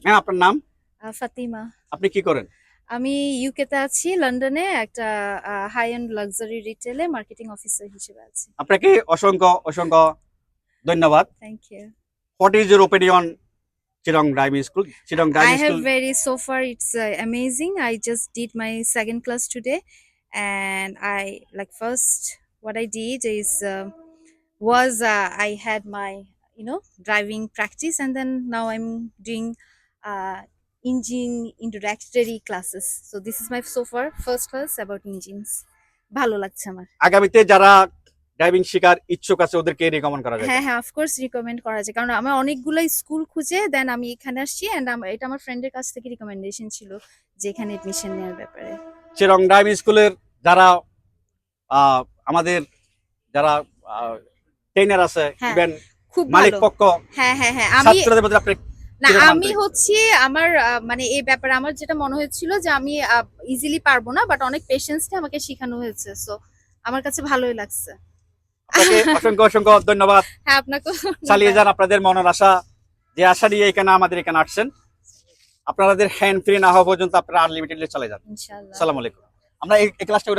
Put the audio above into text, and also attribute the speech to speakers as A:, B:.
A: Ma'am আপনার নাম?
B: ফাতিমা।
A: আপনি কি করেন?
B: আমি ইউকে তে আছি, লন্ডনে একটা হাই এন্ড লাক্সারি রিটেলে মার্কেটিং অফিসার হিসেবে আছি।
A: আপনাকে অসংখ্য অসংখ্য ধন্যবাদ।
B: Thank you.
A: What is your opinion Chittagong Driving School? Chittagong
B: I
A: Driving
B: have
A: School.
B: very so far it's amazing. I just did my second class today, and I like first what I did is was I had my driving practice, and then now I'm doing uh, engine introductory classes. So this is my so far first class about engines. ভালো লাগছে আমার।
A: আগামীতে যারা driving শেখার ইচ্ছুক আছে ওদেরকে recommend করা যায়
B: হ্যাঁ,
A: কেন?
B: হ্যাঁ, অফকোর্স রিকমেন্ড করা যায়। কারণ আমার অনেকগুলাই স্কুল খুঁজে দেন আমি এখানে আসছি, অ্যান্ড এটা আমার ফ্রেন্ডের কাছ থেকে রিকমেন্ডেশন ছিল যে এখানে এডমিশন নেওয়ার ব্যাপারে।
A: চিটগং ড্রাইভিং স্কুলের যারা আমাদের যারা ট্রেনার আছে,
B: হ্যাঁ,
A: ইভেন
B: খুব
A: মালিক
B: ভালো।
A: পক্ষ,
B: হ্যাঁ, হ্যাঁ, হ্যাঁ।
A: ছাত্রদের মধ্যে আপনি
B: না,
A: কিরকম
B: আমি
A: আন্তরিক?
B: হচ্ছি আমার মানে এই ব্যাপারে আমার যেটা মনে হয়েছিল যে আমি ইজিলি পারবো না, বাট অনেক পেশেন্স নিয়ে আমাকে শেখানো হয়েছে। সো আমার কাছে ভালোই লাগছে।
A: আপনাকে অসংখ্য অসংখ্য ধন্যবাদ।
B: হ্যাঁ, আপনাকেও
A: চালিয়ে
B: ধন্যবাদ।
A: যান আপনাদের মনের আশা, যে আশা নিয়ে এখানে আমাদের এখানে আসছেন। আপনাদের হ্যান্ড ফ্রি না হওয়া পর্যন্ত আপনারা আনলিমিটেডলি চলে যান।
B: ইনশাআল্লাহ।
A: আসসালামু আলাইকুম। আমরা এই ক্লাসটা